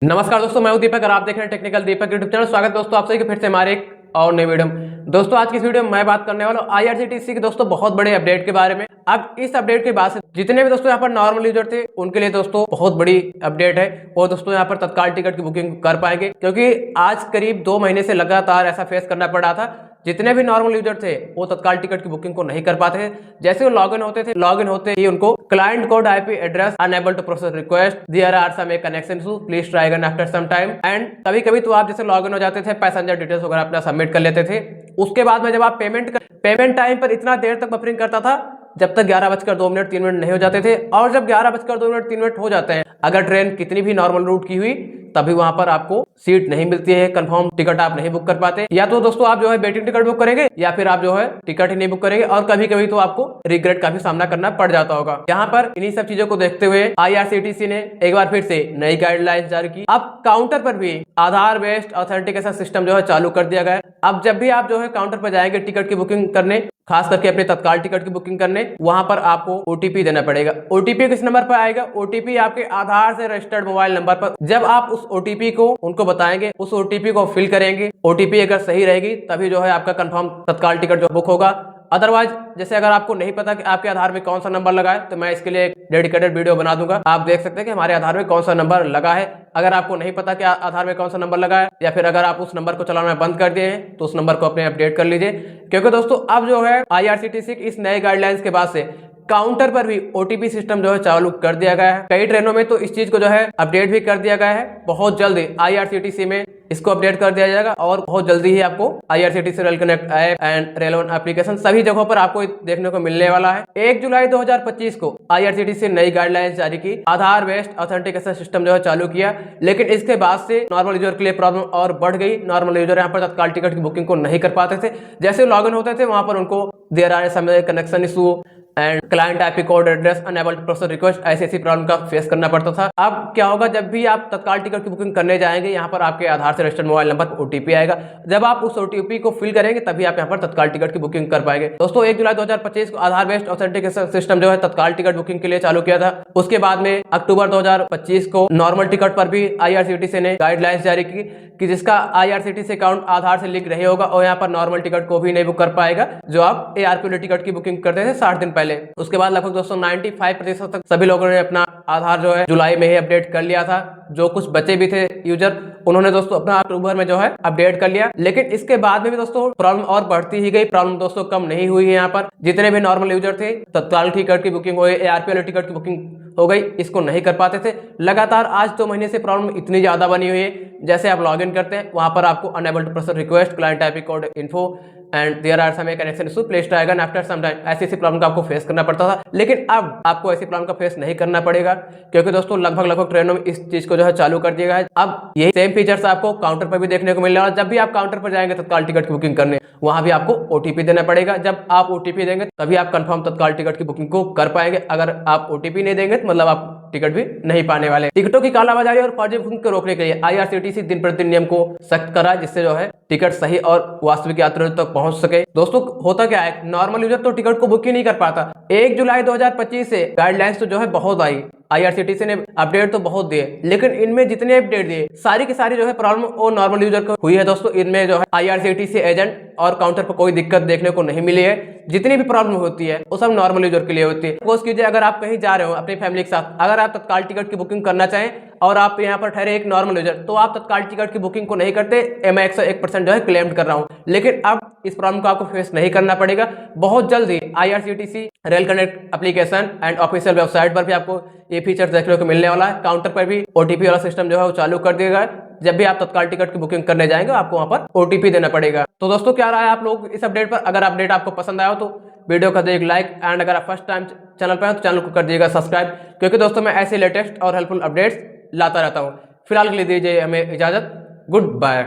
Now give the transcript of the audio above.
नमस्कार दोस्तों, मैं हूं दीपक और आप देख रहे हैं टेक्निकल दीपक यूट्यूब चैनल। स्वागत दोस्तों आप सभी के फिर से हमारे एक और नई वीडियो में। दोस्तों आज की इस वीडियो में मैं बात करने वाला हूं आईआरसीटीसी के दोस्तों बहुत बड़े अपडेट के बारे में। अब इस अपडेट के बाद से जितने भी दोस्तों यहाँ पर नॉर्मल यूजर थे उनके लिए दोस्तों बहुत बड़ी अपडेट है। वो दोस्तों यहाँ पर तत्काल टिकट की बुकिंग कर पाएंगे, क्योंकि आज करीब 2 महीने से लगातार ऐसा फेस करना पड़ रहा था। जितने भी नॉर्मल यूजर थे वो तत्काल टिकट की बुकिंग को नहीं कर पाते थे। जैसे वो लॉगिन होते थे, लॉगिन होते ही उनको client code IP address unable to process request, there are some connection issue, please try again after some time. And कभी कभी तो आप जैसे लॉगिन हो जाते थे, पैसेंजर डिटेल्स वगैरह अपना सबमिट कर लेते थे। उसके बाद में जब आप पेमेंट टाइम पर इतना देर तक बफरिंग करता था जब तक 11:02 नहीं हो जाते थे। और जब 11:02 हो जाते हैं, अगर ट्रेन कितनी भी नॉर्मल रूट की हुई तभी वहां पर आपको सीट नहीं मिलती है, कंफर्म टिकट आप नहीं बुक कर पाते। या तो दोस्तों आप जो है वेटिंग टिकट बुक करेंगे या फिर आप जो है टिकट ही नहीं बुक करेंगे, और कभी कभी तो आपको रिग्रेट का भी सामना करना पड़ जाता होगा। यहाँ पर इन्हीं सब चीजों को देखते हुए आईआरसीटीसी ने एक बार फिर से नई गाइडलाइंस जारी की। अब काउंटर पर भी आधार बेस्ड ऑथेंटिकेशन सिस्टम जो है चालू कर दिया गया है। अब जब भी आप जो है काउंटर पर जाएंगे टिकट की बुकिंग करने, खास करके अपने तत्काल टिकट की बुकिंग करने, वहां पर आपको ओटीपी देना पड़ेगा। ओटीपी किस नंबर पर आएगा? ओटीपी आपके आधार से रजिस्टर्ड मोबाइल नंबर पर। जब आप उस ओटीपी को उनको बताएंगे, उस ओटीपी को फिल करेंगे, ओटीपी अगर सही रहेगी तभी जो है आपका कंफर्म तत्काल टिकट जो बुक होगा। अदरवाइज जैसे अगर आपको नहीं पता कि आपके आधार में कौन सा नंबर लगा है, तो मैं इसके लिए एक डेडिकेटेड वीडियो बना दूंगा। आप देख सकते हैं कि हमारे आधार में कौन सा नंबर लगा है। अगर आपको नहीं पता कि आधार में कौन सा नंबर लगा है, या फिर अगर आप उस नंबर को चलाना बंद कर दिए हैं, तो उस नंबर को अपने अपडेट कर लीजिए। क्योंकि दोस्तों अब जो है आईआरसीटीसी की इस नए गाइडलाइंस के बाद से काउंटर पर भी ओटीपी सिस्टम जो है चालू कर दिया गया है। कई ट्रेनों में तो इस चीज को जो है अपडेट भी कर दिया गया है। बहुत जल्दी आईआरसीटीसी में इसको अपडेट कर दिया जाएगा और बहुत जल्दी ही आपको IRCTC rail connect app and relevant application सभी जगहों पर आपको देखने को मिलने वाला है। 1 जुलाई 2025 को आईआरसीटीसी नई गाइडलाइंस जारी की, आधार बेस्ड ऑथेंटिकेशन सिस्टम जो है चालू किया। लेकिन इसके बाद से नॉर्मल यूजर के लिए प्रॉब्लम और बढ़ गई। नॉर्मल यूजर यहाँ पर तत्काल टिकट की बुकिंग को नहीं कर पाते थे। जैसे लॉगिन होते थे वहां पर उनको there are some connection issue and client IP code address unable to process request, ऐसी प्रॉब्लम का फेस करना पड़ता था। अब क्या होगा, जब भी आप तत्काल टिकट की बुकिंग करने जाएंगे, यहाँ पर आपके आधार से रजिस्टर्ड मोबाइल नंबर पर ओटीपी आएगा। जब आप उस ओटीपी को फिल करेंगे तभी आप यहाँ पर तत्काल टिकट की बुकिंग कर पाएंगे। दोस्तों 1 जुलाई 2025 को आधार बेस्ड ऑथेंटिकेशन सिस्टम जो है तत्काल टिकट बुकिंग के लिए चालू किया था। उसके बाद में अक्टूबर 2025 को नॉर्मल टिकट पर भी आईआरसीटीसी ने गाइडलाइंस जारी की कि जिसका आईआरसीटीसी अकाउंट आधार से लिंक नहीं होगा और यहाँ पर नॉर्मल टिकट को भी नहीं बुक कर पाएगा, जो आप एआरपी टिकट की बुकिंग करते थे 60 दिन पहले। उसके बाद लगभग दोस्तों 95% तक सभी लोगों ने अपना आधार जो है जुलाई में ही अपडेट कर लिया था। जो कुछ बचे भी थे यूजर, उन्होंने दोस्तों अपना अक्टूबर में जो है अपडेट कर लिया। लेकिन इसके बाद में भी दोस्तों प्रॉब्लम और बढ़ती ही गई। प्रॉब्लम दोस्तों कम नहीं हुई है। यहाँ पर जितने भी नॉर्मल यूजर थे तत्काल टिकट की बुकिंग हो गई, एआरपी वाले टिकट की बुकिंग हो गई, इसको नहीं कर पाते थे। लगातार आज 2 महीने से प्रॉब्लम इतनी ज्यादा बनी हुई है। जैसे आप लॉगिन करते हैं वहां पर आपको unable to process request, client IP code info and there are some connection issue, please try again after some time, ऐसी प्रॉब्लम का आपको फेस करना पड़ता था। लेकिन अब आपको ऐसी प्रॉब्लम का फेस नहीं करना पड़ेगा, क्योंकि दोस्तों लगभग ट्रेनों में इस चीज को जो है चालू कर दिया गया है। अब यही सेम फीचर्स आपको काउंटर पर भी देखने को मिल रहा है। जब भी आप काउंटर पर जाएंगे तत्काल टिकट की बुकिंग करने, वहां भी आपको ओटीपी देना पड़ेगा। जब आप ओटीपी देंगे तभी आप कंफर्म तत्काल टिकट की बुकिंग को कर पाएंगे। अगर आप ओटीपी नहीं देंगे तो मतलब आप टिकट भी नहीं पाने वाले। टिकटों की कालाबाजारी और फर्जी बुकिंग को रोकने के लिए आईआरसीटीसी दिन प्रतिदिन नियम को सख्त करा, जिससे जो है टिकट सही और वास्तविक यात्रियों तक पहुंच सके। दोस्तों होता क्या है, नॉर्मल यूजर तो टिकट को बुक ही नहीं कर पाता। 1 जुलाई 2025 से गाइडलाइंस तो जो है बहुत आई, आईआरसीटीसी ने अपडेट तो बहुत दिए, लेकिन इनमें जितने अपडेट दिए सारी की सारी जो है प्रॉब्लम वो नॉर्मल यूजर को हुई है। दोस्तों इनमें जो है आईआरसीटीसी एजेंट और काउंटर पर कोई दिक्कत देखने को नहीं मिली है। जितनी भी प्रॉब्लम होती है वो सब नॉर्मल यूजर के लिए होती है। सपोज कीजिए अगर आप कहीं जा रहे हो अपनी फैमिली के साथ, अगर आप तत्काल टिकट की बुकिंग करना चाहें और आप यहाँ पर ठहरे एक नॉर्मल यूजर, तो आप तत्काल टिकट की बुकिंग को नहीं करते। मैं 101% जो है क्लेम कर रहा हूँ। लेकिन अब इस प्रॉब्लम को आपको फेस नहीं करना पड़ेगा। बहुत जल्दी IRCTC rail connect application and official website पर भी आपको ये फीचर देखने को मिलने वाला है। काउंटर पर भी ओटीपी वाला सिस्टम जो है वो चालू कर दिया गया। जब भी आप तत्काल टिकट की बुकिंग करने जाएंगे आपको वहां पर ओटीपी देना पड़ेगा। तो दोस्तों क्या रहा है आप लोग इस अपडेट पर? अगर अपडेट आपको पसंद आया हो तो वीडियो का एक लाइक, एंड अगर आप फर्स्ट टाइम चैनल पर हैं तो चैनल को कर दीजिएगा सब्सक्राइब, क्योंकि दोस्तों मैं ऐसे लेटेस्ट और हेल्पफुल अपडेट्स लाता रहता हूँ। फिलहाल के लिए दीजिए हमें इजाजत। Good bye.